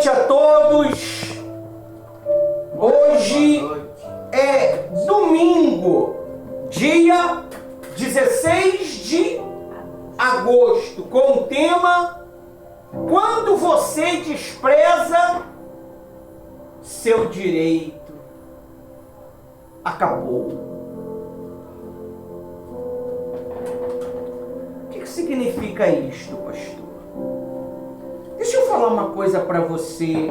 noite a todos. Hoje é domingo, dia 16 de agosto, com o tema: quando você despreza seu direito, acabou. O que significa isto, pastor? Deixa eu falar uma coisa para você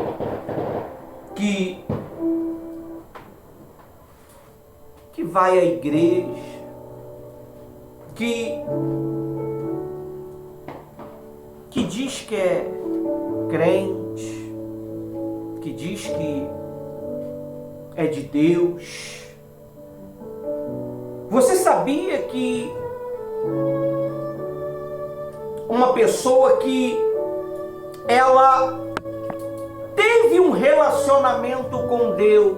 que vai à igreja, que diz que é crente, que diz que é de Deus. Você sabia que uma pessoa que ela teve um relacionamento com Deus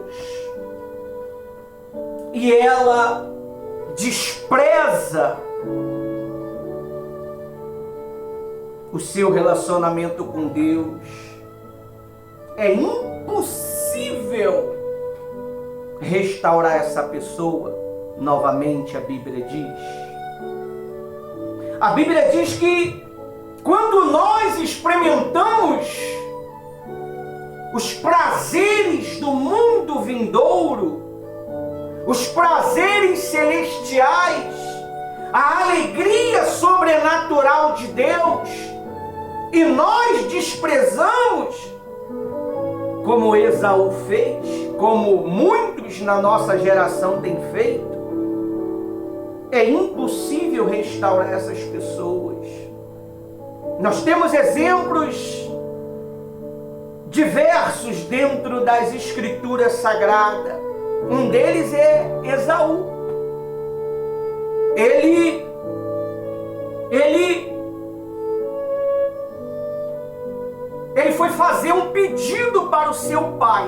e ela despreza o seu relacionamento com Deus, é impossível restaurar essa pessoa novamente, a Bíblia diz. A Bíblia diz que quando nós experimentamos os prazeres do mundo vindouro, os prazeres celestiais, a alegria sobrenatural de Deus, e nós desprezamos, como Esaú fez, como muitos na nossa geração têm feito, é impossível restaurar essas pessoas. Nós temos exemplos diversos dentro das Escrituras Sagradas. Um deles é Esaú. Ele foi fazer um pedido para o seu pai.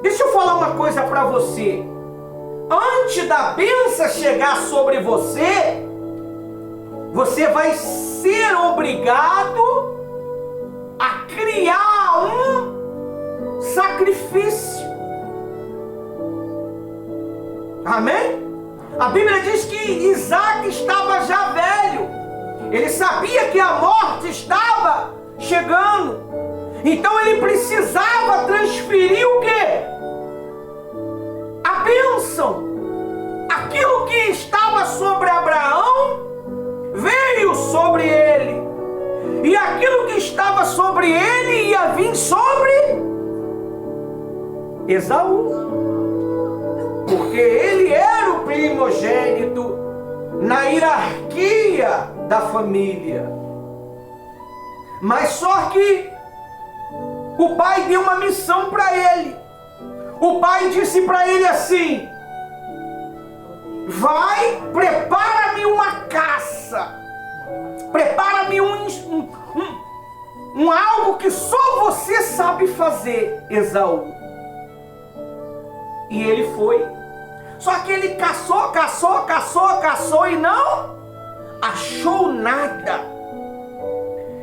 Deixa eu falar uma coisa para você. Antes da bênção chegar sobre você, você vai ser obrigado a criar um sacrifício. Amém? A Bíblia diz que Isaac estava já velho. Ele sabia que a morte estava chegando. Então ele precisava transferir o quê? A bênção. Aquilo que estava sobre Abraão veio sobre ele. E aquilo que estava sobre ele ia vir sobre Esaú. Porque ele era o primogênito na hierarquia da família. Mas só que o pai deu uma missão para ele. O pai disse para ele assim: vai, prepara-me uma caça, prepara-me um algo que só você sabe fazer, Esaú. E ele foi. Só que ele caçou e não achou nada.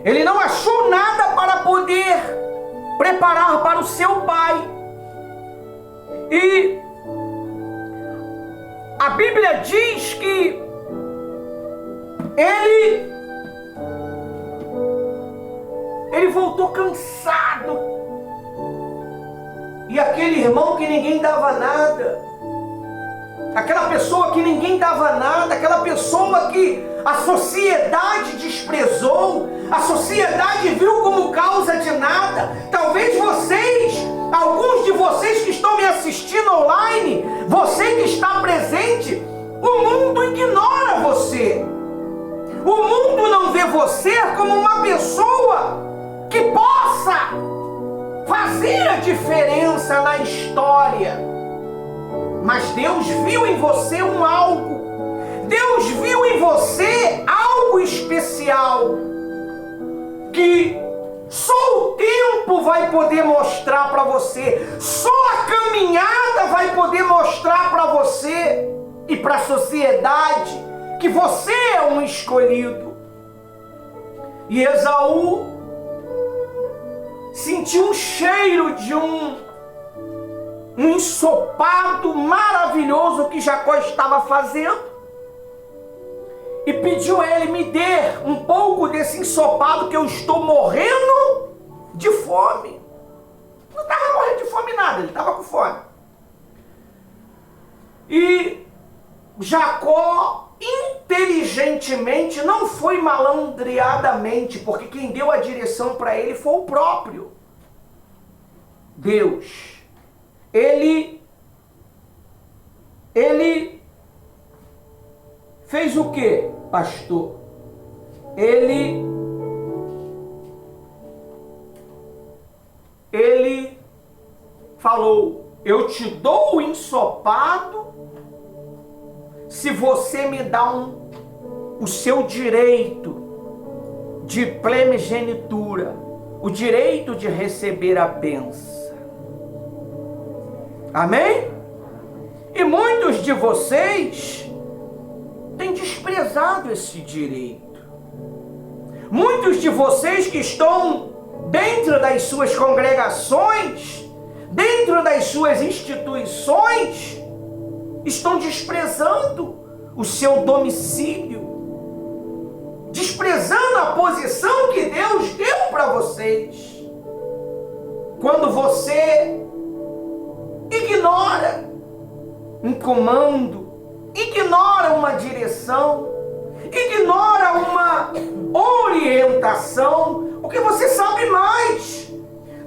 Ele não achou nada para poder preparar para o seu pai. E a Bíblia diz que ele voltou cansado. E aquele irmão que ninguém dava nada, aquela pessoa que ninguém dava nada, aquela pessoa que a sociedade desprezou, a sociedade viu como causa de nada. Talvez vocês, alguns de vocês que estão me assistindo online, você que está presente, o mundo ignora você. O mundo não vê você como uma pessoa que possa fazer a diferença na história. Mas Deus viu em você um algo. Deus viu em você algo especial que só o tempo vai poder mostrar para você. Só a caminhada vai poder mostrar para você e para a sociedade que você é um escolhido. E Esaú sentiu um cheiro de um ensopado maravilhoso que Jacó estava fazendo e pediu a ele: me dê um pouco desse ensopado que eu estou morrendo de fome. Não estava morrendo de fome nada, ele estava com fome. E Jacó, inteligentemente, não foi malandreadamente, porque quem deu a direção para ele foi o próprio Deus. Ele fez o quê, pastor? Ele falou: eu te dou o ensopado se você me dá o seu direito de primogenitura, o direito de receber a bênção. Amém? E muitos de vocês têm desprezado esse direito. Muitos de vocês que estão dentro das suas congregações, dentro das suas instituições, estão desprezando o seu domicílio, desprezando a posição que Deus deu para vocês. Quando você ignora um comando, ignora uma direção, ignora uma orientação, porque você sabe mais.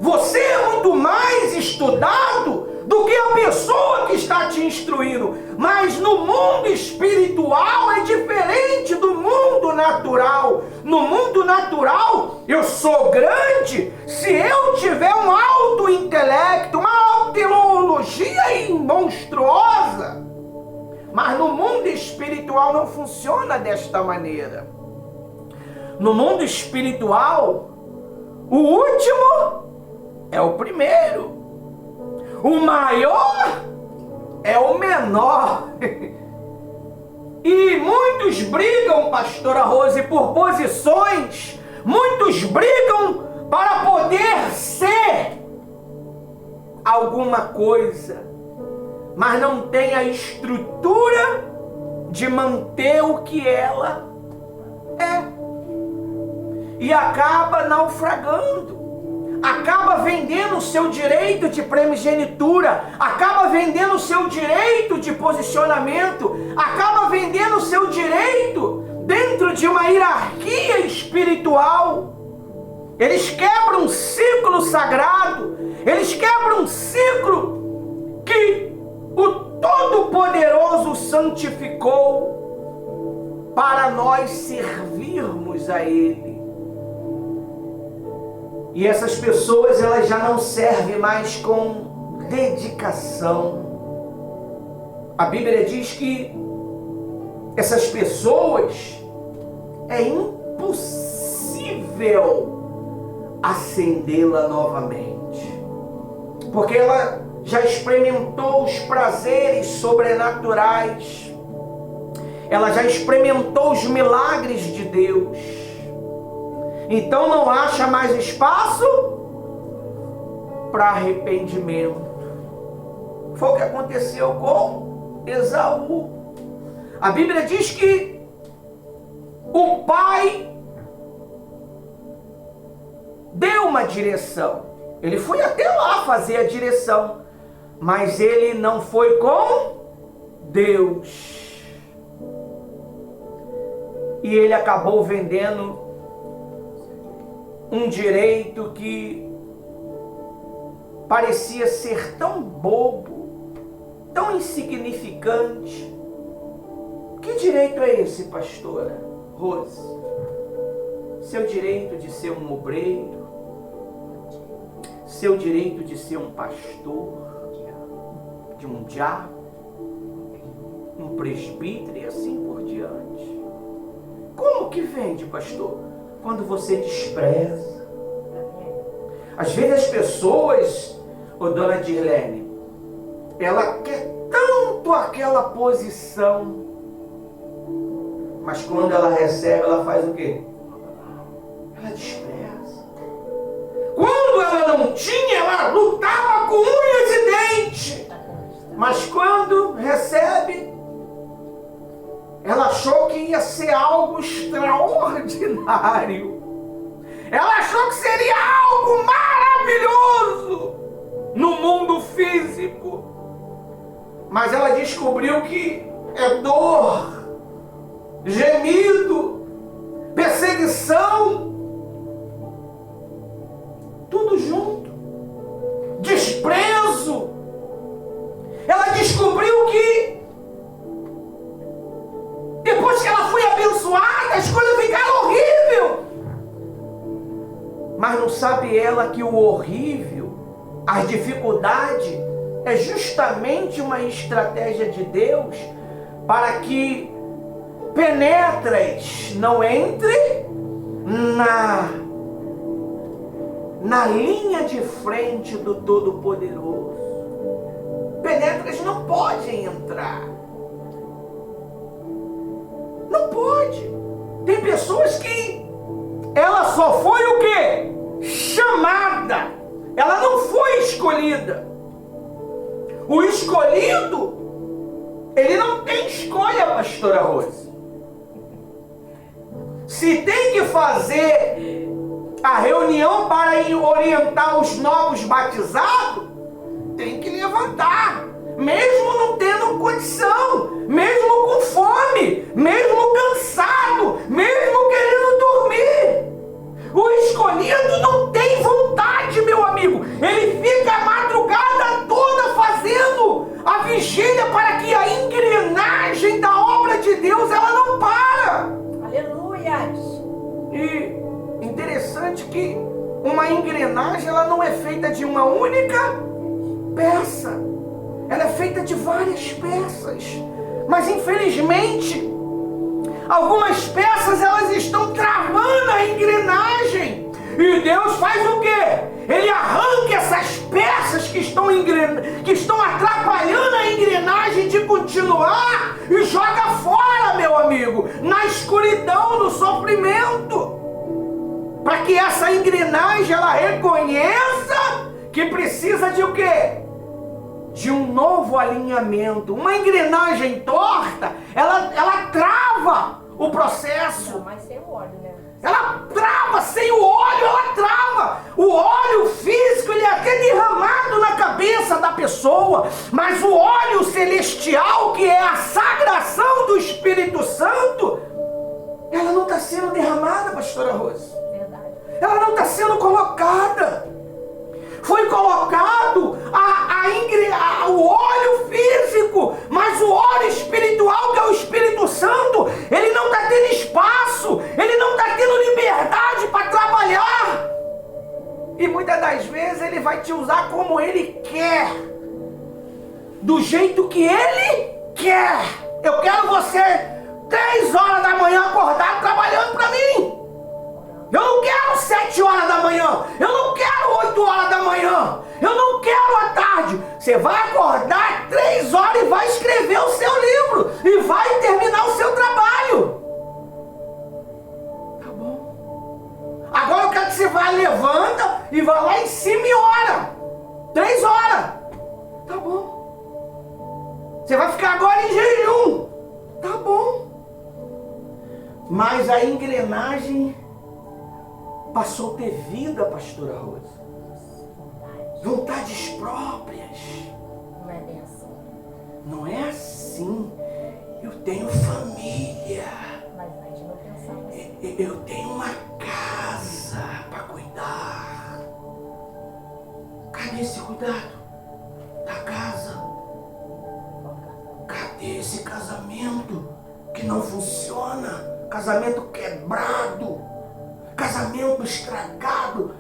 Você é muito mais estudado do que a pessoa que está te instruindo. Mas no mundo espiritual é diferente do mundo natural. No mundo natural, eu sou grande se eu tiver um alto intelecto, uma teologia monstruosa. Mas no mundo espiritual não funciona desta maneira. No mundo espiritual, o último é o primeiro. O maior é o menor. E muitos brigam, pastora Rose, por posições. Muitos brigam para poder ser alguma coisa, mas não tem a estrutura de manter o que ela é. E acaba naufragando. Acaba vendendo o seu direito de primogenitura, acaba vendendo o seu direito de posicionamento, acaba vendendo o seu direito dentro de uma hierarquia espiritual. Eles quebram um ciclo sagrado, eles quebram um ciclo que o Todo-Poderoso santificou para nós servirmos a Ele. E essas pessoas, elas já não servem mais com dedicação. A Bíblia diz que essas pessoas é impossível acendê-la novamente, porque ela já experimentou os prazeres sobrenaturais, ela já experimentou os milagres de Deus. Então não acha mais espaço para arrependimento. Foi o que aconteceu com Esaú. A Bíblia diz que o pai deu uma direção. Ele foi até lá fazer a direção, mas ele não foi com Deus. E ele acabou vendendo um direito que parecia ser tão bobo, tão insignificante. Que direito é esse, pastora Rose? Seu direito de ser um obreiro, seu direito de ser um pastor, de um diácono, um presbítero e assim por diante. Como que vende, pastor? Quando você despreza. Às vezes as pessoas, dona Dirlene, ela quer tanto aquela posição, mas quando ela recebe, ela faz o quê? Ela despreza. Quando ela não tinha, ela lutava com unhas e dentes. Mas quando recebe, ela achou que ia ser algo extraordinário. Ela achou que seria algo maravilhoso no mundo físico. Mas ela descobriu que é dor, gemido, perseguição, tudo junto, desprezo. Ela descobriu que depois que ela foi abençoada, as coisas ficaram horríveis. Mas não sabe ela que o horrível, as dificuldades, é justamente uma estratégia de Deus para que penetras não entre na linha de frente do Todo-Poderoso. Penetras não podem entrar. Não pode. Tem pessoas que ela só foi o quê? Chamada. Ela não foi escolhida. O escolhido, ele não tem escolha, pastora Rose. Se tem que fazer a reunião para orientar os novos batizados, tem que levantar, mesmo não tendo condição, mesmo com fome, mesmo cansado, mesmo querendo dormir. O escolhido não tem vontade, meu amigo. Ele fica a madrugada toda fazendo a vigília para que a engrenagem da obra de Deus ela não para. Aleluias. E interessante que uma engrenagem ela não é feita de uma única peça. Ela é feita de várias peças. Mas infelizmente algumas peças elas estão travando a engrenagem. E Deus faz o quê? Ele arranca essas peças que estão atrapalhando a engrenagem de continuar e joga fora, meu amigo, na escuridão, no sofrimento. Para que essa engrenagem ela reconheça que precisa de o quê? De um novo alinhamento. Uma engrenagem torta, ela trava o processo. Não, mas sem o óleo, né? Ela trava, sem o óleo ela trava. O óleo físico ele é até derramado na cabeça da pessoa, mas o óleo celestial, que é a sagração do Espírito Santo, ela não está sendo derramada, pastora Rose. Verdade. Ela não está sendo colocada. Foi colocado o óleo físico, mas o óleo espiritual, que é o Espírito Santo, ele não está tendo espaço, ele não está tendo liberdade para trabalhar. E muitas das vezes ele vai te usar como ele quer, do jeito que ele quer. Eu quero você 3 horas da manhã acordado trabalhando para mim. Eu não quero 7 horas da manhã. Eu não quero 8 horas da manhã. Eu não quero à tarde. Você vai acordar 3 horas e vai escrever o seu livro. E vai terminar o seu trabalho. Tá bom. Agora eu quero que você vá, levanta e vá lá em cima e ora. 3 horas. Tá bom. Você vai ficar agora em jejum. Tá bom. Mas a engrenagem passou a ter vida, pastora Rosa. Vontades próprias. Não é bem assim. Não é assim. Eu tenho família. Mas a gente não pensava assim. Eu tenho uma casa para cuidar. Cadê esse cuidado da casa? Cadê esse casamento que não funciona? Casamento quebrado. Casamento estragado.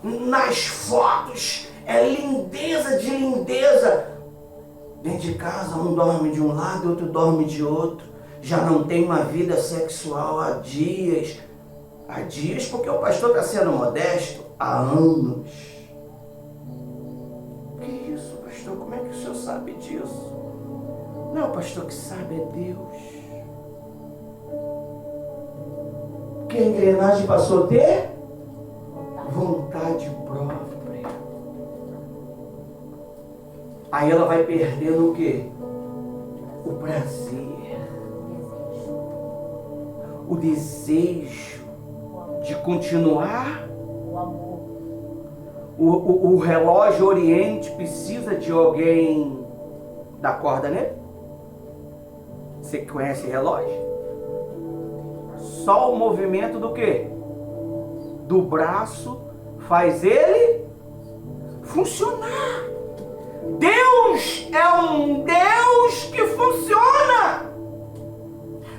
Nas fotos é lindeza de lindeza. Dentro de casa um dorme de um lado, outro dorme de outro. Já não tem uma vida sexual há dias. Há dias porque o pastor está sendo modesto. Há anos. Que isso, pastor? Como é que o senhor sabe disso? Não é o pastor que sabe, é Deus. Que a engrenagem passou a ter vontade própria. Aí ela vai perdendo o quê? O prazer, o desejo de continuar. O amor. O relógio oriente precisa de alguém dar corda nele? Você conhece relógio? Só o movimento do quê? Do braço faz ele funcionar. Deus é um Deus que funciona.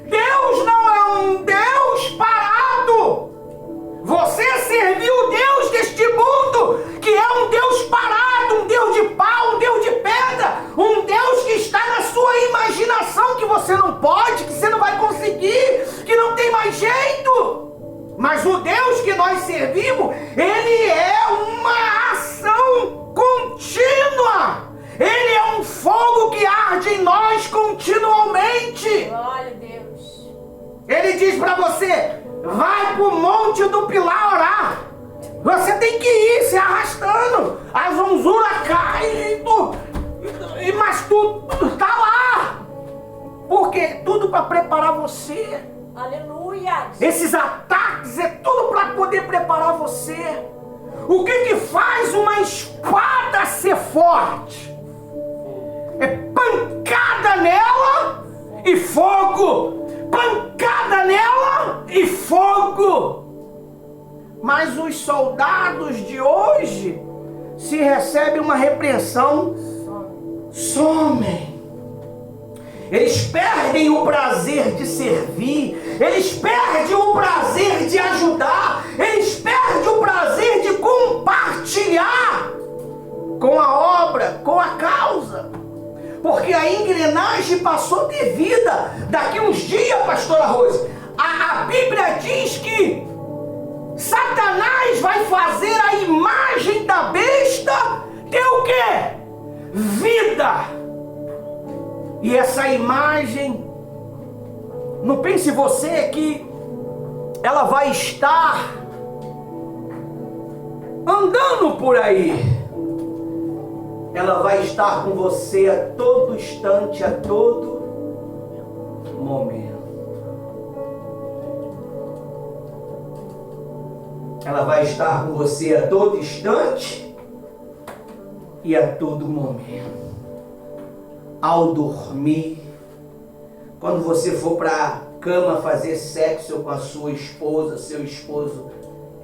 Deus não é um Deus parado. Você serviu o Deus deste mundo, que é um Deus parado, um Deus de pau, um Deus de pedra, um Deus que está na sua imaginação, que você não pode, que você não vai conseguir, que não tem mais jeito. Mas o Deus que nós servimos, Ele é uma ação contínua. Ele é um fogo que arde em nós continuamente. Glória a Deus. Ele diz para você, vai para o monte do Pilar orar. Você tem que ir se arrastando. A zonzura cai, mas tu está lá. Porque tudo para preparar você. Aleluia. Esses ataques é tudo para poder preparar você. O que faz uma espada ser forte? É pancada nela e fogo. Pancada nela e fogo. Mas os soldados de hoje, se recebem uma repreensão, somem. Eles perdem o prazer de servir, eles perdem o prazer de ajudar, eles perdem o prazer de compartilhar com a obra, com a causa. Porque a engrenagem passou a ter vida. Daqui uns dias, pastora Rose, a Bíblia diz que Satanás vai fazer a imagem da besta ter o quê? Vida. E essa imagem, não pense você que ela vai estar andando por aí. Ela vai estar com você a todo instante, a todo momento. Ela vai estar com você a todo instante e a todo momento. Ao dormir, quando você for para a cama fazer sexo com a sua esposa, seu esposo,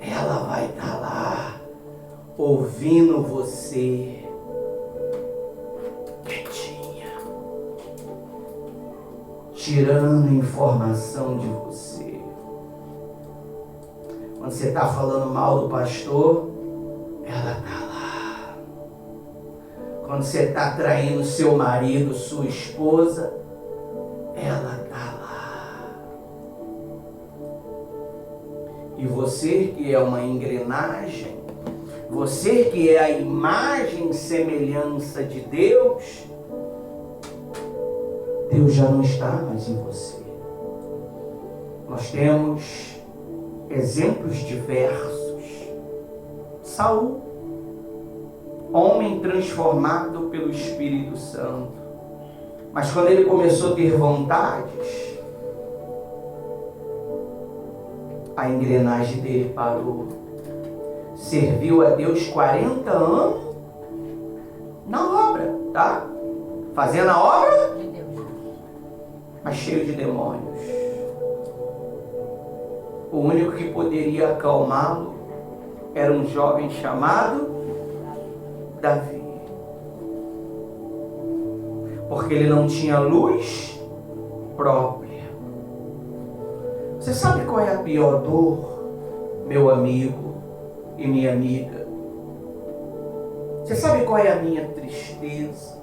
ela vai estar lá, ouvindo você, quietinha, tirando informação de você. Quando você está falando mal do pastor, ela está lá. Quando você está traindo seu marido, sua esposa, ela está lá. E você que é uma engrenagem, você que é a imagem e semelhança de Deus, Deus já não está mais em você. Nós temos exemplos diversos. Saul, homem transformado pelo Espírito Santo. Mas quando ele começou a ter vontades, a engrenagem dele parou. Serviu a Deus 40 anos na obra, tá? Fazendo a obra, mas cheio de demônios. O único que poderia acalmá-lo era um jovem chamado Davi. Porque ele não tinha luz própria. Você sabe qual é a pior dor, meu amigo e minha amiga? Você sabe qual é a minha tristeza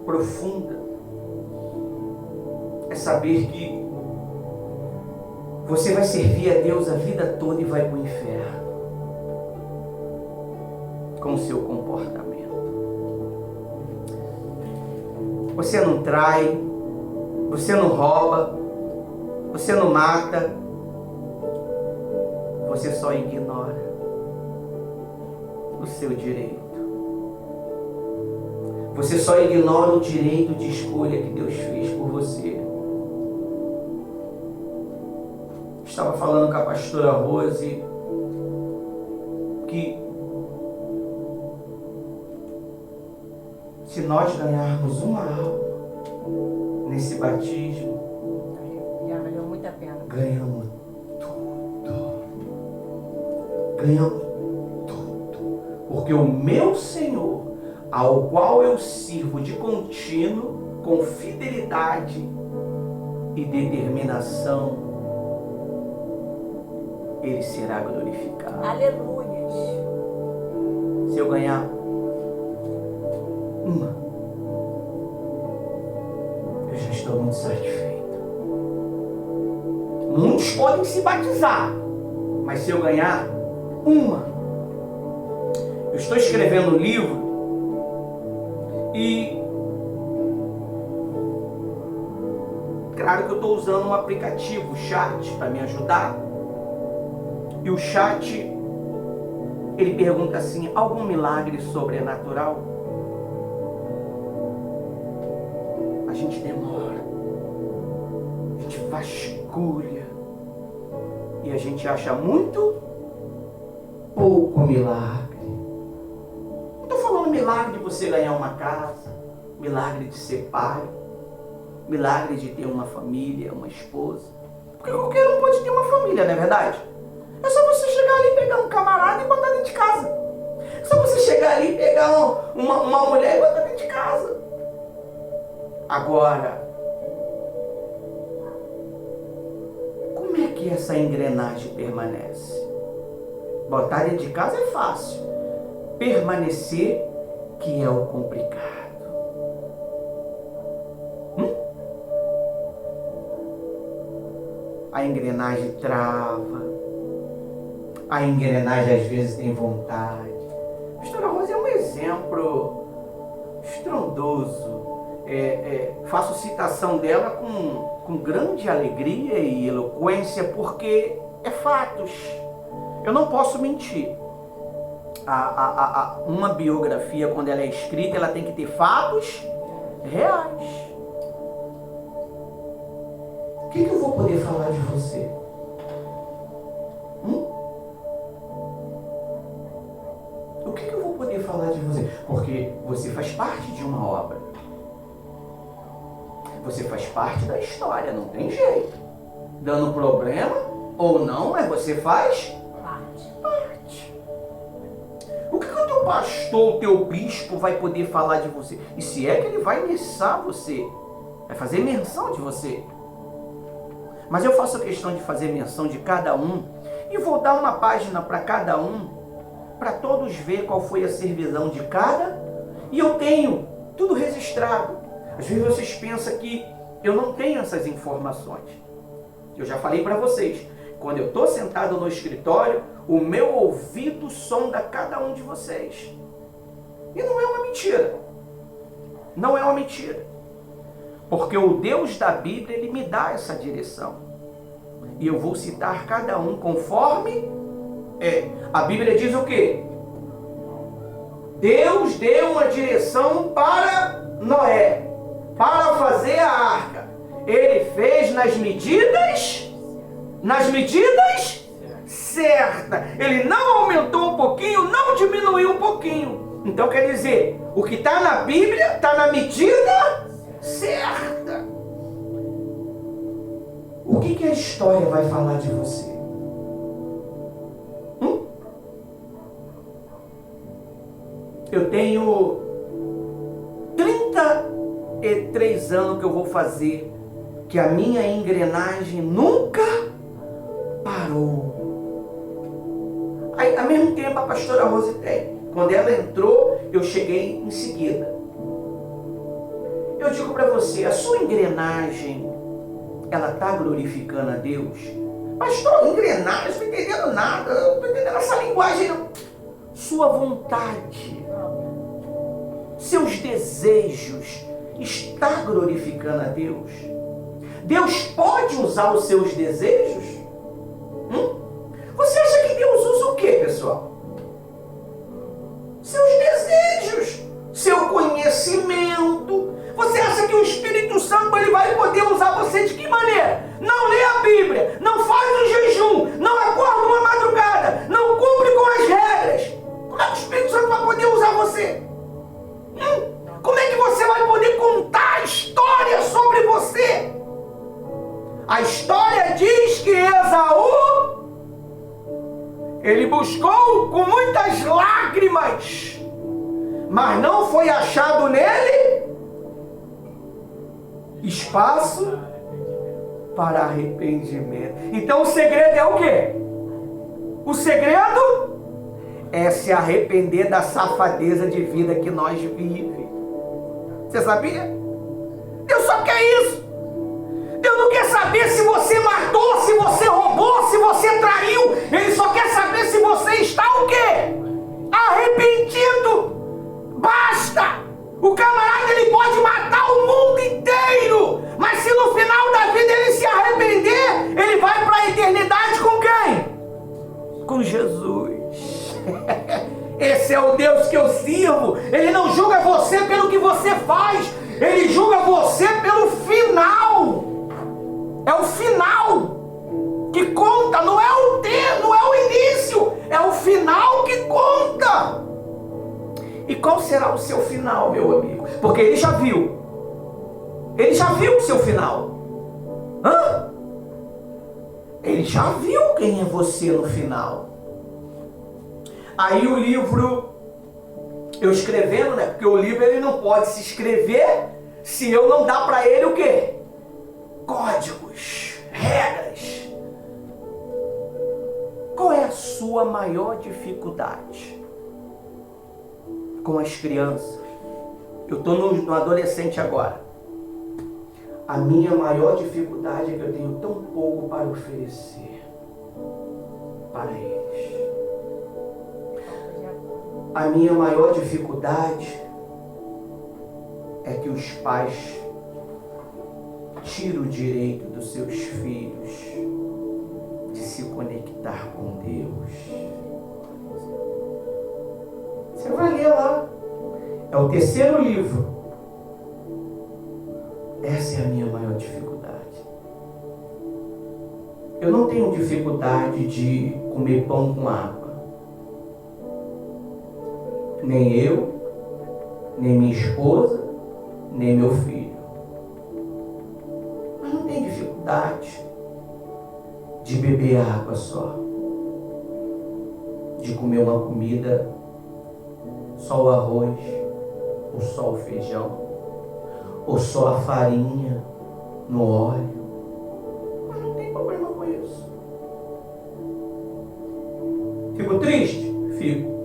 profunda? É saber que você vai servir a Deus a vida toda e vai para o inferno com o seu comportamento. Você não trai, você não rouba, você não mata, você só ignora o seu direito. Você só ignora o direito de escolha que Deus fez por você. Estava falando com a pastora Rose que se nós ganharmos uma alma nesse batismo, Já valeu muito a pena. ganhamos tudo. Ganhamos tudo. Porque o meu Senhor, ao qual eu sirvo de contínuo, com fidelidade e determinação, Ele será glorificado. Aleluia. Se eu ganhar uma, eu já estou muito satisfeito. Muitos podem se batizar, mas se eu ganhar uma, eu estou escrevendo um livro e claro que eu estou usando um aplicativo, o Chat, para me ajudar. E o Chat, ele pergunta assim: algum milagre sobrenatural? A gente demora, a gente vasculha e a gente acha muito pouco milagre. Não estou falando milagre de você ganhar uma casa, milagre de ser pai, milagre de ter uma família, uma esposa. Porque qualquer um pode ter uma família, não é verdade? É só você chegar ali e pegar um camarada e botar dentro de casa. É só você chegar ali e pegar uma mulher e botar dentro de casa. Agora, como é que essa engrenagem permanece? Botar dentro de casa é fácil. Permanecer que é o complicado. A engrenagem trava. A engrenagem às vezes tem vontade. A pastora Rosa é um exemplo estrondoso. Faço citação dela com grande alegria e eloquência, porque é fatos. Eu não posso mentir. Uma biografia, quando ela é escrita, ela tem que ter fatos reais. O que eu vou poder falar de você? O que eu vou poder falar de você? Porque você faz parte de uma obra. Você faz parte da história, não tem jeito. Dando problema ou não, mas você faz parte. O que o teu pastor, o teu bispo vai poder falar de você? E se é que ele vai mencionar você, vai fazer menção de você. Mas eu faço a questão de fazer menção de cada um e vou dar uma página para cada um, para todos ver qual foi a servidão de cada, e eu tenho tudo registrado. Às vezes vocês pensam que eu não tenho essas informações. Eu já falei para vocês, quando eu estou sentado no escritório, o meu ouvido sonda cada um de vocês. E não é uma mentira. Não é uma mentira. Porque o Deus da Bíblia, Ele me dá essa direção. E eu vou citar cada um conforme a Bíblia diz o quê? Deus deu uma direção para Noé, para fazer a arca. Ele fez nas medidas certas. Ele não aumentou um pouquinho, não diminuiu um pouquinho. Então quer dizer, o que está na Bíblia está na medida certa. O que a história vai falar de você? Eu tenho 33 anos que eu vou fazer, que a minha engrenagem nunca parou. Aí, ao mesmo tempo, a pastora Rose tem. Quando ela entrou, eu cheguei em seguida. Eu digo para você, a sua engrenagem, ela está glorificando a Deus? Pastor, engrenagem, eu não estou entendendo nada, eu não estou entendendo essa linguagem não. Sua vontade, seus desejos, está glorificando a Deus? Deus pode usar os seus desejos? Você acha que Deus usa o que, pessoal? Seus desejos, seu conhecimento. Ele buscou com muitas lágrimas, mas não foi achado nele espaço para arrependimento. Então o segredo é o quê? O segredo é se arrepender da safadeza de vida que nós vivemos. Você sabia? Deus só quer isso. Deus não quer saber se você matou, se você roubou, se você traiu. Ele só quer saber se você está o quê? Arrependido. Basta. O camarada, ele pode matar o mundo inteiro, mas se no final da vida ele se arrepender, ele vai para a eternidade com quem? Com Jesus. Esse é o Deus que eu sirvo. Ele não julga você pelo que você faz, ele julga você pelo final. É o final que conta, não é o tempo, não é o início, é o final que conta. E qual será o seu final, meu amigo? Porque ele já viu. Ele já viu o seu final. Hã? Ele já viu quem é você no final. Aí o livro, eu escrevendo, né? Porque o livro ele não pode se escrever se eu não dar para ele o quê? Códigos, regras. Qual é a sua maior dificuldade com as crianças? Eu estou no adolescente agora. A minha maior dificuldade é que eu tenho tão pouco para oferecer para eles. A minha maior dificuldade é que os pais tiram o direito dos seus filhos de se conectar com Deus. Você vai ler lá. É o terceiro livro. Essa é a minha maior dificuldade. Eu não tenho dificuldade de comer pão com água. Nem eu, nem minha esposa, nem meu filho. Mas não tem dificuldade de beber água só. De comer uma comida, só o arroz, ou só o feijão, ou só a farinha no óleo. Mas não tem problema com isso. Fico triste? Fico.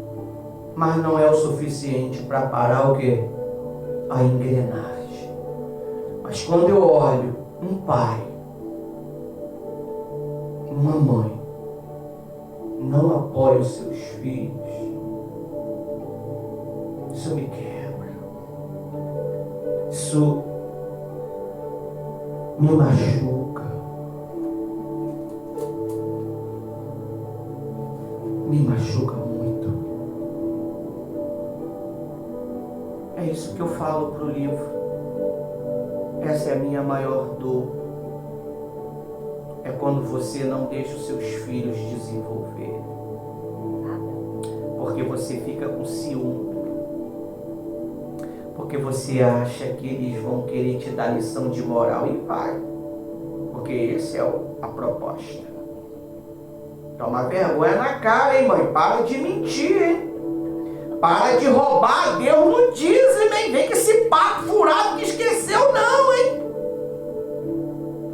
Mas não é o suficiente para parar o quê? A engrenagem. Mas quando eu olho um pai, uma mãe, não apoia os seus filhos, isso me quebra. Isso me machuca. Me machuca muito. É isso que eu falo para o livro. Essa é a minha maior dor. É quando você não deixa os seus filhos desenvolver. Porque você fica com ciúme. Porque você acha que eles vão querer te dar lição de moral e vai. Porque essa é a proposta. Toma vergonha na cara, hein, mãe? Para de mentir, hein? Para de roubar, Deus não dízimo, hein? Vem com esse papo furado que esqueceu não, hein?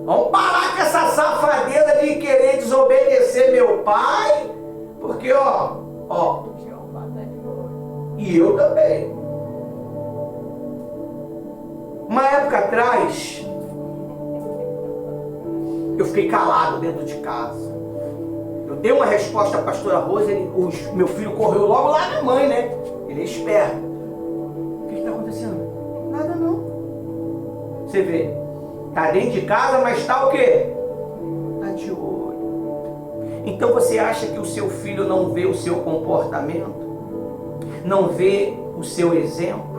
Vamos parar com essa safadeza de querer desobedecer meu pai. Porque, ó. E eu também. Uma época atrás, eu fiquei calado dentro de casa. Eu dei uma resposta à pastora Rosa, meu filho correu logo lá na mãe, né? Ele é esperto. O que está acontecendo? Nada não. Você vê, tá dentro de casa, mas tá o quê? Tá de olho. Então você acha que o seu filho não vê o seu comportamento? Não vê o seu exemplo?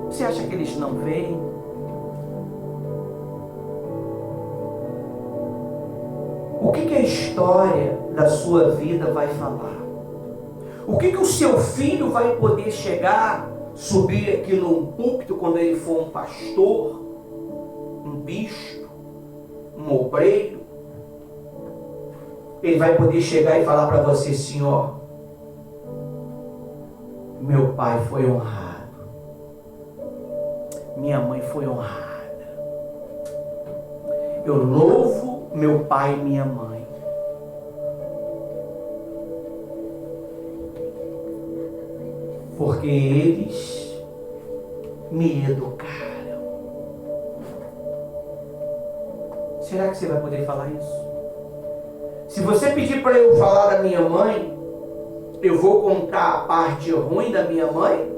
Você acha que eles não veem? O que a história da sua vida vai falar? O que o seu filho vai poder chegar, subir aqui num púlpito quando ele for um pastor, um bispo, um obreiro, ele vai poder chegar e falar para você assim, ó, meu pai foi honrado, minha mãe foi honrada, eu louvo meu pai e minha mãe. Porque eles me educaram. Será que você vai poder falar isso? Se você pedir para eu falar da minha mãe, eu vou contar a parte ruim da minha mãe,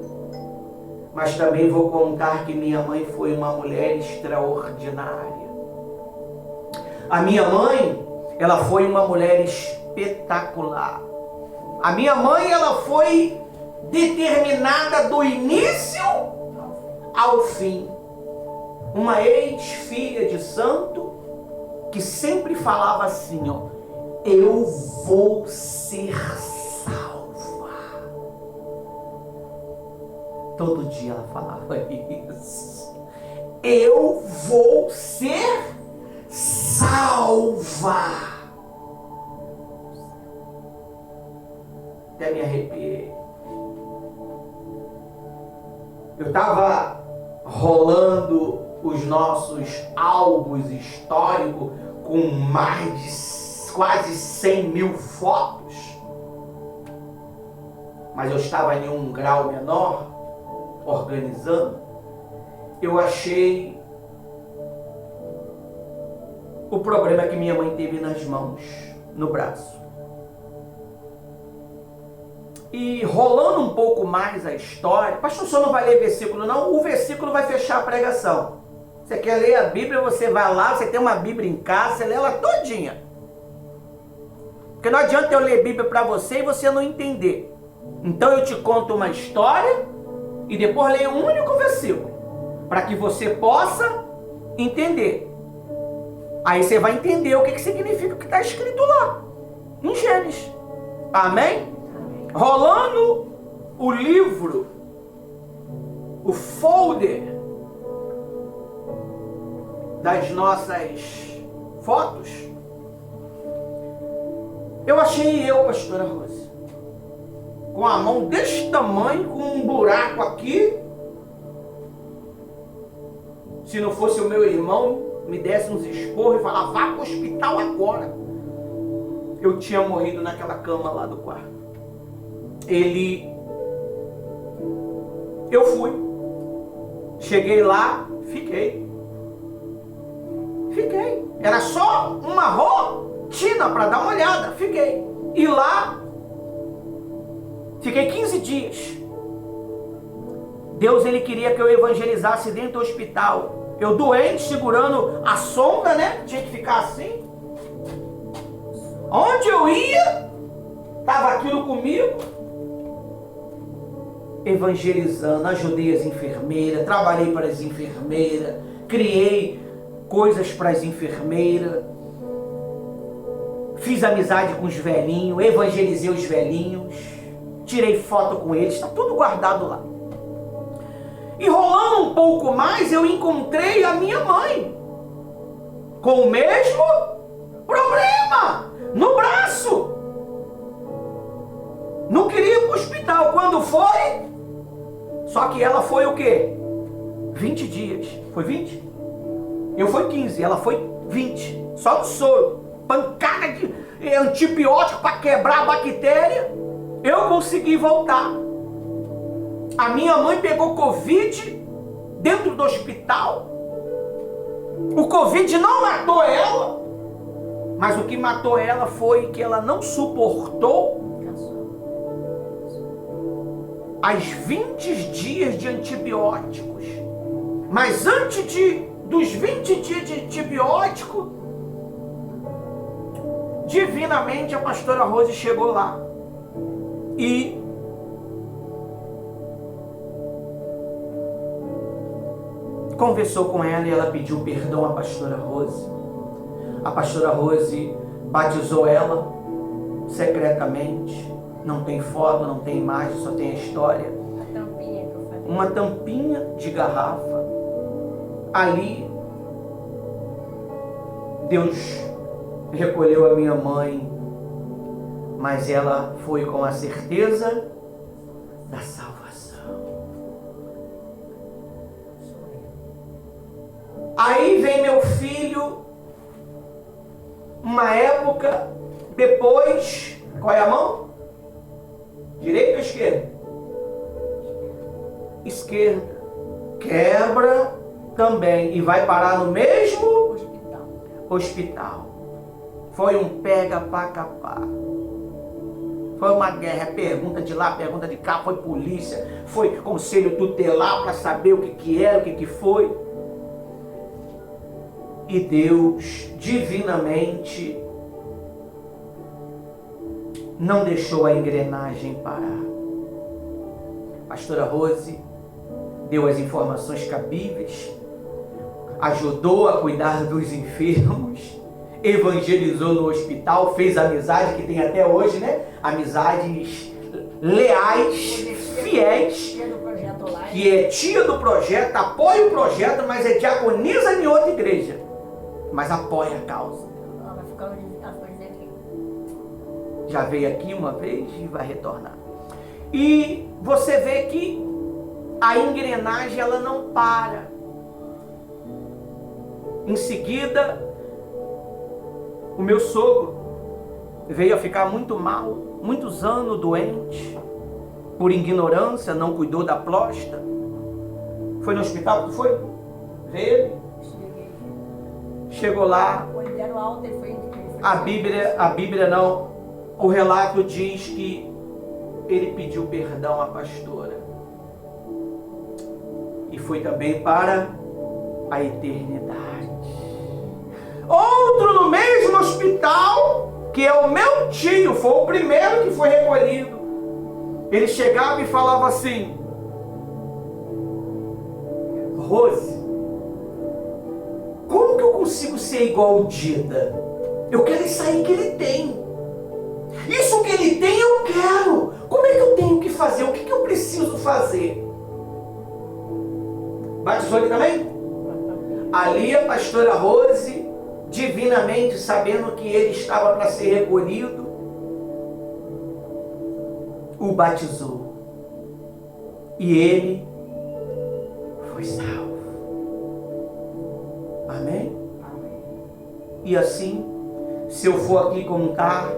mas também vou contar que minha mãe foi uma mulher extraordinária. A minha mãe, ela foi uma mulher espetacular. A minha mãe, ela foi determinada do início ao fim. Uma ex-filha de santo que sempre falava assim, ó, eu vou ser salva. Todo dia ela falava isso. Eu vou ser salva. Até me arrepiei. Eu estava rolando os nossos álbuns históricos com mais de quase 100 mil fotos. Mas eu estava em um grau menor, organizando. Eu achei o problema que minha mãe teve nas mãos, no braço. E rolando um pouco mais a história, pastor, o senhor não vai ler versículo não? O versículo vai fechar a pregação. Você quer ler a Bíblia, você vai lá, você tem uma Bíblia em casa, você lê ela todinha. Porque não adianta eu ler Bíblia para você e você não entender. Então eu te conto uma história e depois leio um único versículo, para que você possa entender. Aí você vai entender o que significa o que está escrito lá, em Gênesis. Amém? Rolando o livro, o folder das nossas fotos, eu achei pastora Rose, com a mão desse tamanho, com um buraco aqui. Se não fosse o meu irmão, me desse uns esporros e falava, vá para o hospital agora, eu tinha morrido naquela cama lá do quarto. Eu fui, cheguei lá, fiquei, era só uma rotina para dar uma olhada, fiquei, e lá, fiquei 15 dias, Deus ele queria que eu evangelizasse dentro do hospital, eu doente, segurando a sonda, né, tinha que ficar assim, onde eu ia, estava aquilo comigo, evangelizando, ajudei as enfermeiras, trabalhei para as enfermeiras, criei coisas para as enfermeiras, fiz amizade com os velhinhos, evangelizei os velhinhos, tirei foto com eles, está tudo guardado lá. E rolando um pouco mais, eu encontrei a minha mãe, com o mesmo problema, no braço. Não queria ir para o hospital. Quando foi, só que ela foi o quê? 20 dias. Foi 20? Eu fui 15, ela foi 20. Só no soro. Pancada de antibiótico para quebrar a bactéria. Eu consegui voltar. A minha mãe pegou Covid dentro do hospital. O Covid não matou ela, mas o que matou ela foi que ela não suportou as 20 dias de antibióticos. Mas antes dos 20 dias de antibiótico, divinamente a pastora Rose chegou lá e conversou com ela e ela pediu perdão à pastora Rose. A pastora Rose batizou ela secretamente. Não tem foto, não tem imagem, só tem a história. A tampinha que eu falei. Uma tampinha de garrafa. Ali, Deus recolheu a minha mãe mas ela foi com a certeza da salvação. Aí vem meu filho, uma época depois, qual é a mão? Direita ou esquerda? Esquerda. Quebra também e vai parar no mesmo hospital. Foi um pega pra capar. Foi uma guerra, pergunta de lá, pergunta de cá, foi polícia, foi conselho tutelar para saber o que era, o que foi. E Deus, divinamente, não deixou a engrenagem parar. Pastora Rose deu as informações cabíveis, ajudou a cuidar dos enfermos, evangelizou no hospital, fez amizade, que tem até hoje, né? Amizades leais, fiéis, que é tia do projeto, apoia o projeto, mas é diaconisa em outra igreja, mas apoia a causa. Já veio aqui uma vez e vai retornar. E você vê que a engrenagem ela não para. Em seguida, o meu sogro veio a ficar muito mal, muitos anos doente, por ignorância, não cuidou da próstata. Foi no hospital, tu foi? Veio? Chegou lá. A Bíblia não, o relato diz que ele pediu perdão à pastora. E foi também para a eternidade. Outro no mesmo hospital, que é o meu tio, foi o primeiro que foi recolhido. Ele chegava e falava assim: Rose, como que eu consigo ser igual o Dida? Eu quero isso aí que ele tem. Isso que ele tem eu quero. Como é que eu tenho que fazer? O que eu preciso fazer? Batizou ele também? Ali a pastora Rose, divinamente sabendo que ele estava para ser recolhido, o batizou. E ele foi salvo. Amém? E assim, se eu for aqui contar,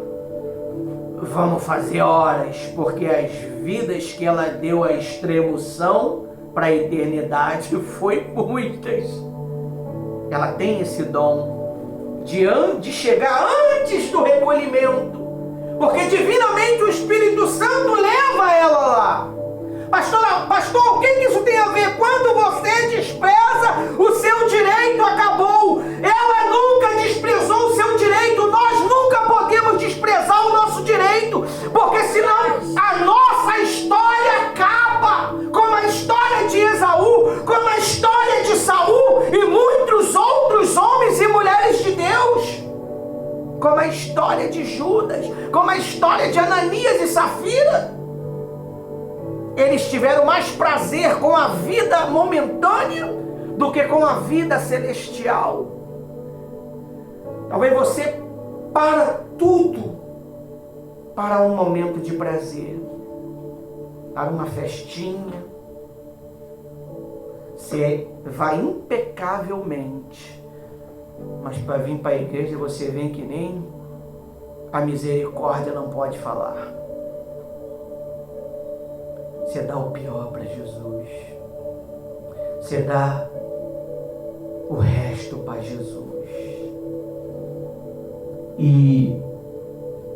vamos fazer horas, porque as vidas que ela deu à extremoção para a eternidade foi muitas. Ela tem esse dom de chegar antes do recolhimento, porque divinamente o Espírito Santo leva ela lá. Pastor, o que isso tem a ver? Quando você despreza o seu direito, acabou. Ela nunca desprezou o seu direito. Nós nunca podemos desprezar o nosso direito, porque senão a nossa história acaba, como a história de Esaú, como a história de Saul e muitos outros homens e mulheres de Deus, como a história de Judas, como a história de Ananias e Safira. Eles tiveram mais prazer com a vida momentânea do que com a vida celestial. Talvez você para tudo para um momento de prazer, para uma festinha. Você vai impecavelmente, mas para vir para a igreja você vem que nem a misericórdia não pode falar. Você dá o pior para Jesus. Você dá o resto para Jesus. E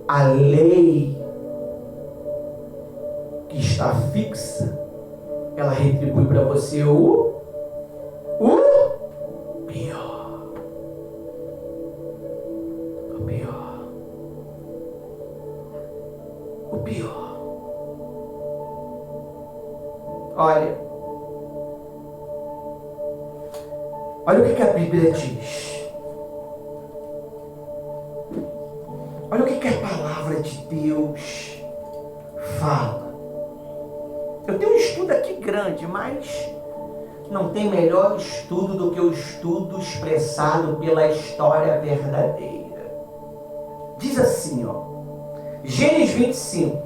a lei que está fixa, ela retribui para você o pior. O pior. O pior. Olha o que a Bíblia diz. Olha o que a palavra de Deus fala. Eu tenho um estudo aqui grande, mas não tem melhor estudo do que o estudo expressado pela história verdadeira. Diz assim, Gênesis 25.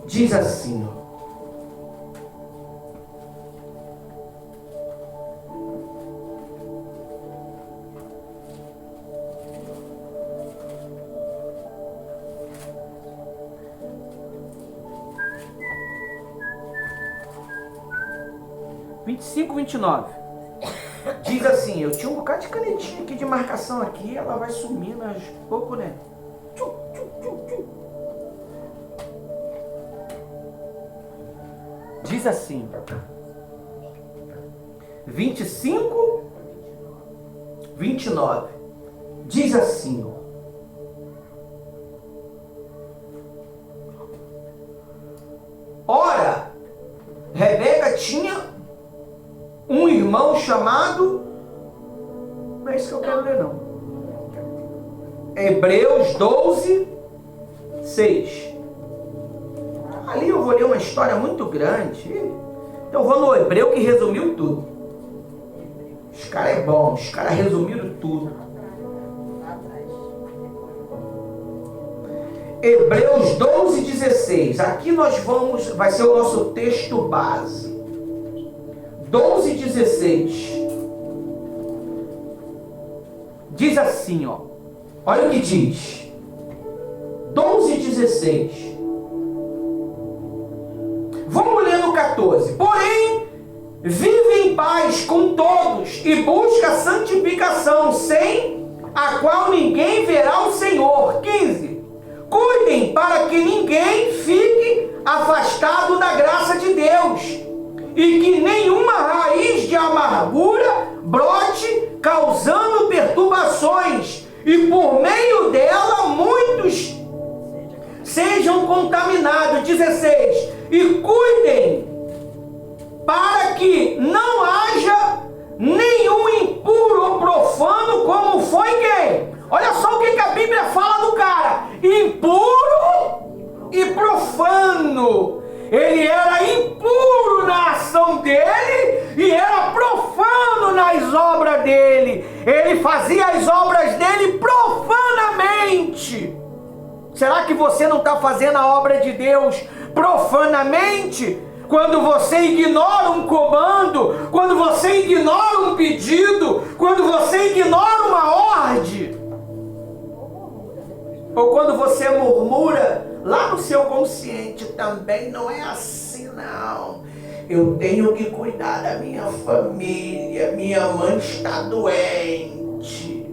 Diz assim, ó. (25, 29). Diz assim, eu tinha um bocado de canetinha aqui de marcação aqui, ela vai sumindo aos poucos, né? Diz assim, 25, 29. Diz assim, ó. Ora, Rebeca tinha um irmão chamado... Não é isso que eu quero ler, não. Hebreus 12, 6. Ali eu vou ler uma história muito grande. Então eu vou no Hebreu que resumiu tudo. Os caras é bom, os caras resumiram tudo. Hebreus 12, 16. Aqui nós vamos, vai ser o nosso texto base. 12, 16. Diz assim, ó. Olha o que diz. 12, 16. Vamos ler no 14. Porém, vive em paz com todos e busca a santificação, sem a qual ninguém verá o Senhor. 15. Cuidem para que ninguém fique afastado da graça de Deus, e que nenhuma raiz de amargura brote, causando perturbações, e por meio dela muitos sejam contaminados. 16. E cuidem para que não haja nenhum impuro ou profano, como foi quem? Olha só o que a Bíblia fala do cara: impuro e profano. Ele era impuro na ação dele e era profano nas obras dele. Ele fazia as obras dele profanamente. Será que você não está fazendo a obra de Deus profanamente? Quando você ignora um comando, quando você ignora um pedido, quando você ignora uma ordem, ou quando você murmura lá no seu consciente, também não é assim não. Eu tenho que cuidar da minha família, minha mãe está doente.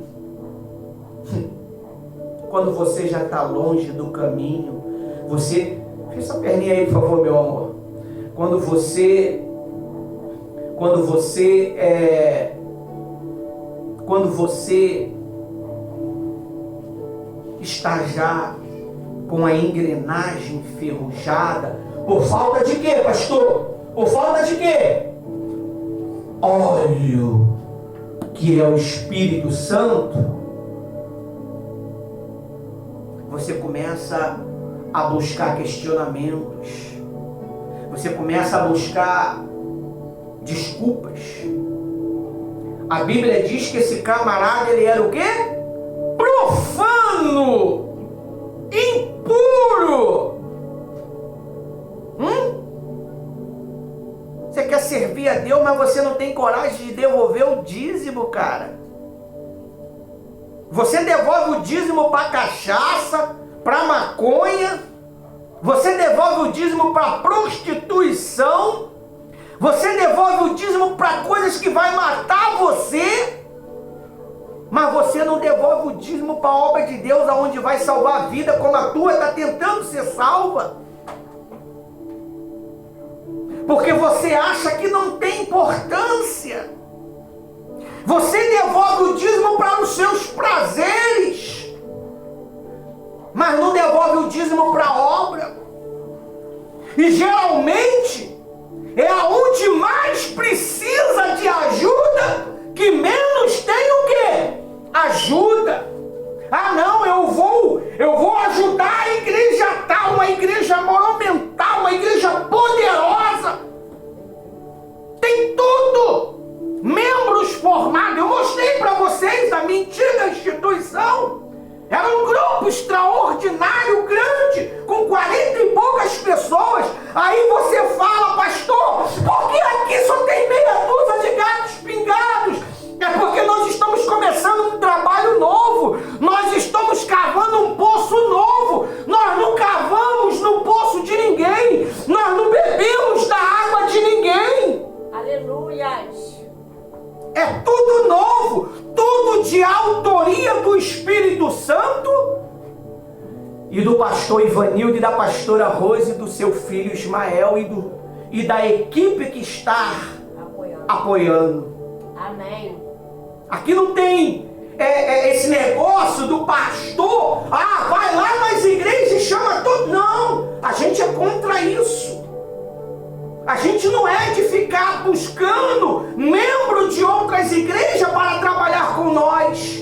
Quando você já está longe do caminho, você... Fecha essa perninha aí, por favor, meu amor. Quando você está já com a engrenagem enferrujada, por falta de quê, pastor? Por falta de quê? Óleo, que é o Espírito Santo. Você começa a buscar questionamentos, você começa a buscar desculpas. A Bíblia diz que esse camarada, ele era o quê? Profano, impuro. Você quer servir a Deus, mas você não tem coragem de devolver o dízimo, cara. Você devolve o dízimo para cachaça, para maconha, você devolve o dízimo para prostituição, você devolve o dízimo para coisas que vai matar você, mas você não devolve o dízimo para a obra de Deus, aonde vai salvar a vida, como a tua está tentando ser salva, porque você acha que não tem importância. Você devolve o dízimo para os seus prazeres, mas não devolve o dízimo para a obra. E geralmente é aonde mais precisa de ajuda que menos tem o quê? Ajuda. Ah não, eu vou ajudar a igreja tal, uma igreja monumental, uma igreja poderosa. Tem tudo. Membros formados. Eu mostrei para vocês da minha antiga instituição. Era um grupo extraordinário, grande, com 40 e poucas pessoas. Aí você fala, pastor, por que aqui só tem meia dúzia de gatos pingados? É porque nós estamos começando um trabalho novo. Nós estamos cavando um poço novo. Nós não cavamos no poço de ninguém. Nós não bebemos da água de ninguém. Aleluias. É tudo novo, tudo de autoria do Espírito Santo e do pastor Ivanildo e da pastora Rose e do seu filho Ismael e da equipe que está apoiando. Amém. Aqui não tem esse negócio do pastor, vai lá nas igrejas e chama todo. Não, a gente é contra isso. A gente não é de ficar buscando membro de outras igrejas para trabalhar com nós.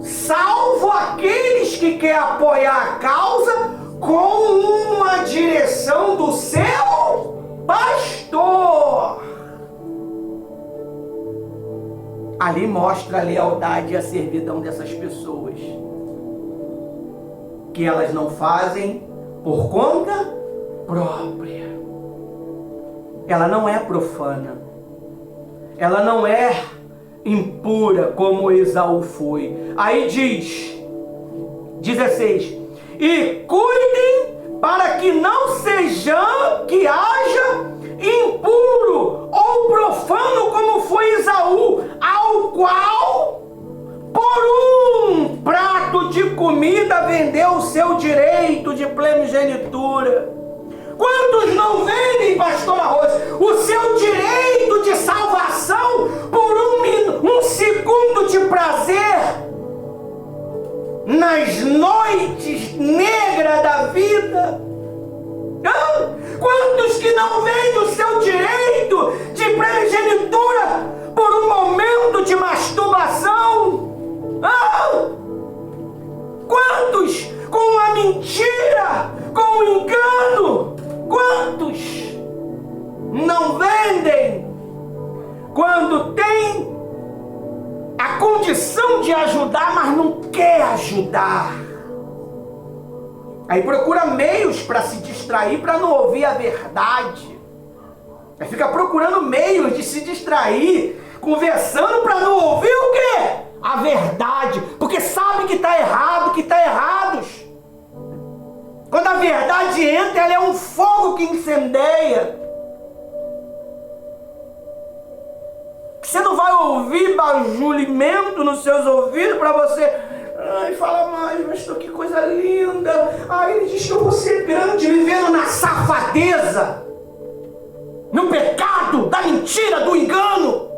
Salvo aqueles que querem apoiar a causa com uma direção do seu pastor. Ali mostra a lealdade e a servidão dessas pessoas. Que elas não fazem por conta própria. Ela não é profana. Ela não é impura como Esaú foi. Aí diz, 16, e cuidem para que não que haja impuro ou profano como foi Esaú, ao qual por um prato de comida vendeu o seu direito de primogenitura. Quantos não vendem, pastora Rose, o seu direito de salvação por um segundo de prazer nas noites negras da vida? Quantos que não vendem o seu direito de primogenitura por um momento de masturbação? Quantos com a mentira, com o engano? Quantos não vendem quando tem a condição de ajudar, mas não quer ajudar? Aí procura meios para se distrair, para não ouvir a verdade. Aí fica procurando meios de se distrair, conversando para não ouvir o quê? A verdade, porque sabe que está errado, que está errados. Quando a verdade entra, ela é um fogo que incendeia. Você não vai ouvir bajulimento nos seus ouvidos para você... fala mais, pastor, que coisa linda. Ele diz que eu vou ser grande, vivendo na safadeza, no pecado, da mentira, do engano.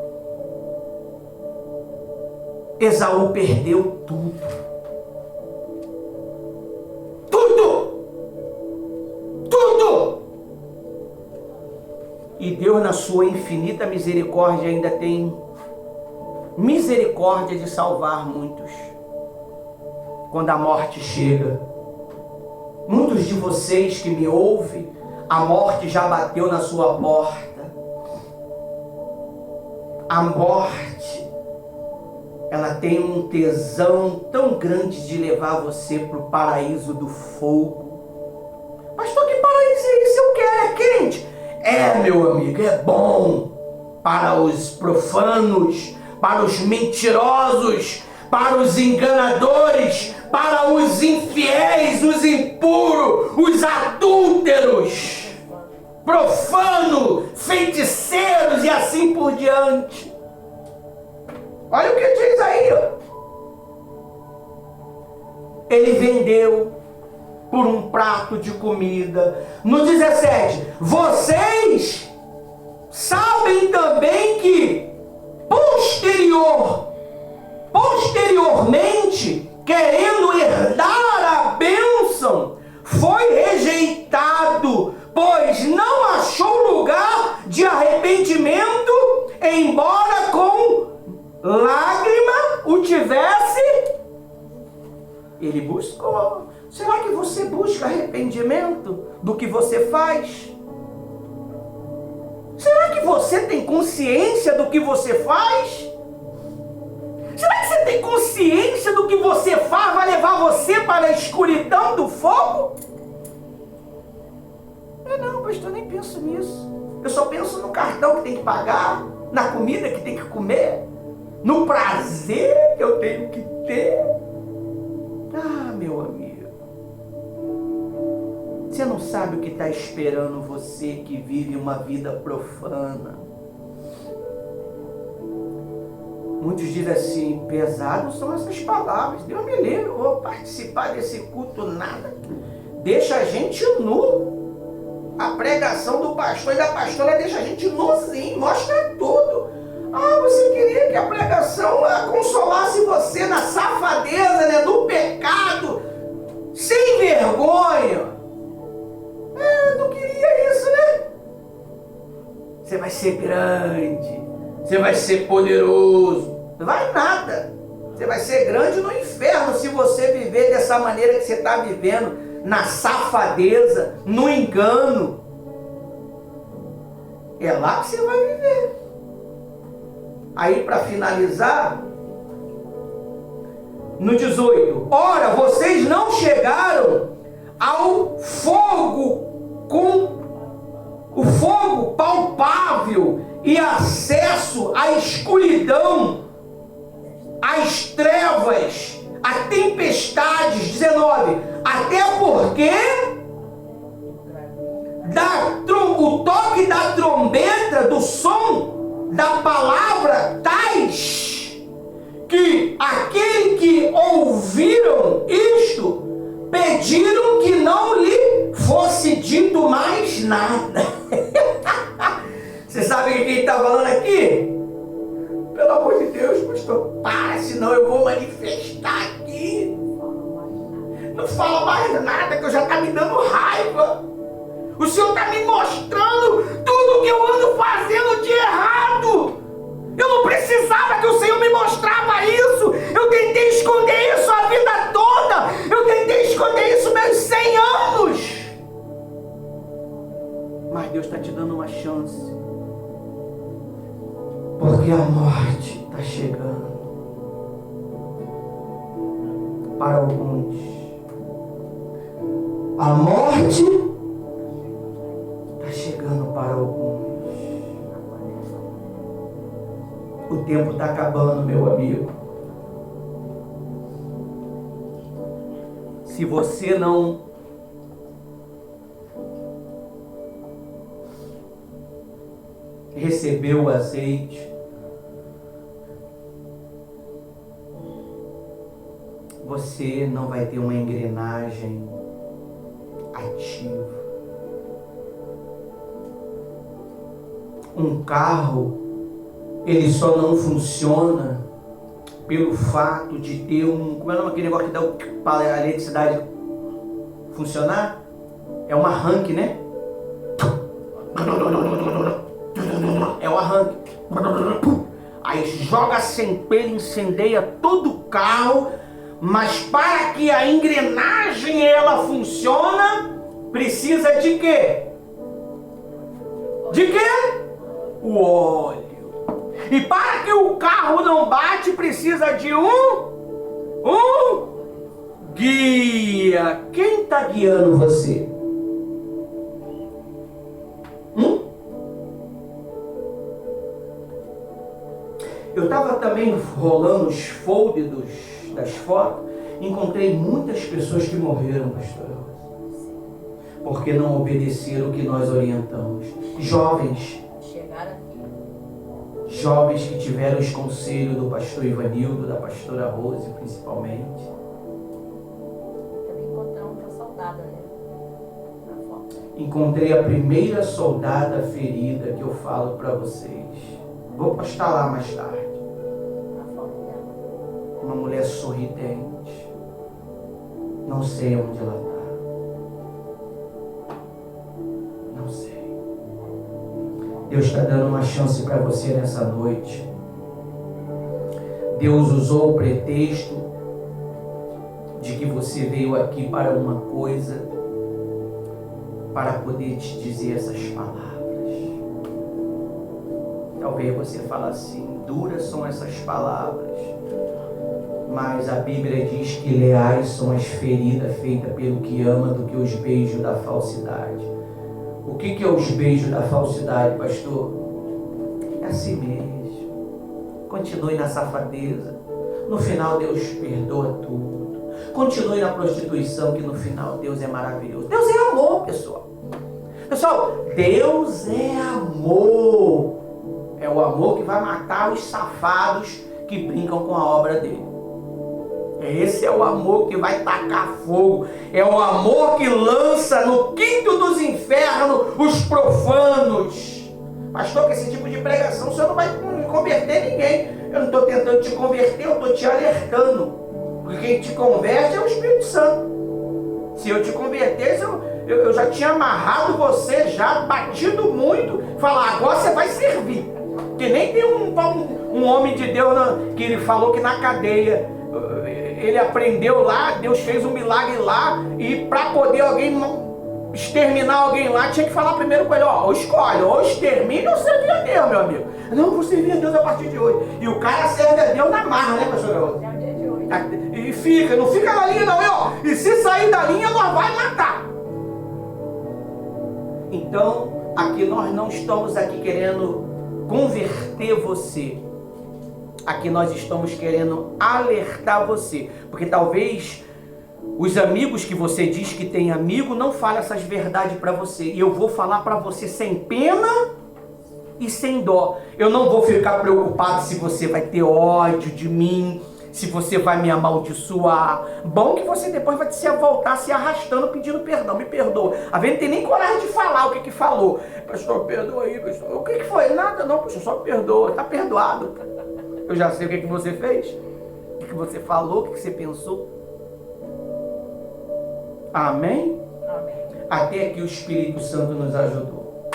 Esaú perdeu tudo. Tudo! E Deus, na sua infinita misericórdia, ainda tem misericórdia de salvar muitos. Quando a morte chega, muitos de vocês que me ouvem, a morte já bateu na sua porta. A morte, ela tem um tesão tão grande de levar você para o paraíso do fogo. Pastor, que paraíso é esse? Eu quero, é quente. Meu amigo, é bom para os profanos, para os mentirosos, para os enganadores, para os infiéis, os impuros, os adúlteros, profanos, feiticeiros e assim por diante. Olha o que diz aí. Ele vendeu por um prato de comida. No 17, vocês sabem também que posteriormente, querendo herdar a bênção, foi rejeitado, pois não achou lugar de arrependimento, embora com lágrima o tivesse. Ele buscou. Será que você busca arrependimento do que você faz? Será que você tem consciência do que você faz? Será que tem consciência do que você faz vai levar você para a escuridão do fogo? Não, pastor, eu nem penso nisso. Eu só penso no cartão que tem que pagar, na comida que tem que comer, no prazer que eu tenho que ter. Ah, meu amigo, você não sabe o que está esperando você que vive uma vida profana. Muitos dizem assim, pesado são essas palavras. Deus me livre, eu vou participar desse culto nada. Deixa a gente nu. A pregação do pastor e da pastora deixa a gente nuzinho, mostra tudo. Ah, você queria que a pregação consolasse você na safadeza, né, no pecado, sem vergonha. Não queria isso, né? Você vai ser grande, você vai ser poderoso. Não vai nada. Você vai ser grande no inferno se você viver dessa maneira que você está vivendo. Na safadeza, no engano. É lá que você vai viver. Aí, para finalizar, no 18: ora, vocês não chegaram ao fogo com o fogo palpável e acesso à escuridão, às trevas, a tempestades. 19: até porque o toque da trombeta, do som da palavra, tais que aquele que ouviram isto pediram que não lhe fosse dito mais nada. Você sabe o que ele está falando aqui? Pelo amor de Deus, pastor, para, senão eu vou manifestar aqui. Não fala mais nada, que eu já está me dando raiva. O Senhor está me mostrando tudo que eu ando fazendo de errado. Eu não precisava que o Senhor me mostrava isso. Eu tentei esconder isso a vida toda. Eu tentei esconder isso meus 100 anos. Mas Deus está te dando uma chance. Porque a morte está chegando para alguns. A morte está chegando para alguns. O tempo está acabando, meu amigo. Se você não recebeu o azeite, você não vai ter uma engrenagem ativa. Um carro, ele só não funciona pelo fato de ter como é o nome daquele negócio que dá para a eletricidade funcionar? É um arranque, né? É o arranque. Aí joga centelha, incendeia todo o carro, mas para que a engrenagem ela funcione, precisa de quê? De quê? O óleo. E para que o carro não bate, precisa de um guia. Quem está guiando você? Eu estava também rolando os folders das fotos, encontrei muitas pessoas que morreram, pastor, porque não obedeceram o que nós orientamos. Jovens que tiveram os conselhos do pastor Ivanildo, da pastora Rose, principalmente. Também encontramos uma soldada, né? Na foto. Encontrei a primeira soldada ferida que eu falo para vocês. Vou postar lá mais tarde. Uma mulher sorridente. Não sei onde ela está. Não sei. Deus está dando uma chance para você nessa noite. Deus usou o pretexto de que você veio aqui para uma coisa, para poder te dizer essas palavras. Talvez você fale assim, duras são essas palavras. Mas a Bíblia diz que leais são as feridas feitas pelo que ama do que os beijos da falsidade. O que é os beijos da falsidade, pastor? É assim mesmo. Continue na safadeza. No final Deus perdoa tudo. Continue na prostituição, que no final Deus é maravilhoso. Deus é amor, pessoal. Pessoal, Deus é amor. É o amor que vai matar os safados que brincam com a obra dele. Esse é o amor que vai tacar fogo. É o amor que lança no quinto dos infernos os profanos. Pastor, com esse tipo de pregação, o senhor não vai converter ninguém. Eu não estou tentando te converter, eu estou te alertando. Porque quem te converte é o Espírito Santo. Se eu te convertesse, eu já tinha amarrado você, já batido muito, falar, agora você vai servir. Que nem tem um homem de Deus que ele falou que na cadeia, ele aprendeu lá, Deus fez um milagre lá, e para poder alguém exterminar alguém lá, tinha que falar primeiro com ele, ou escolhe, ou extermina ou serve a Deus, meu amigo. Não, vou servir a Deus a partir de hoje. E o cara serve a Deus na marra, né, pastor? E não fica na linha não, e se sair da linha, nós vai matar. Então, aqui nós não estamos aqui querendo converter você. Aqui nós estamos querendo alertar você, porque talvez os amigos que você diz que tem amigo não falem essas verdades para você, e eu vou falar para você sem pena e sem dó. Eu não vou ficar preocupado se você vai ter ódio de mim, se você vai me amaldiçoar. Bom que você depois vai voltar se arrastando pedindo perdão, me perdoa. A gente não tem nem coragem de falar o que falou. Pastor, perdoa aí, pastor. O que foi? Nada não, pastor, só perdoa, tá perdoado. Eu já sei o que você fez, o que você falou, o que você pensou. Amém? Amém. Até que o Espírito Santo nos ajudou.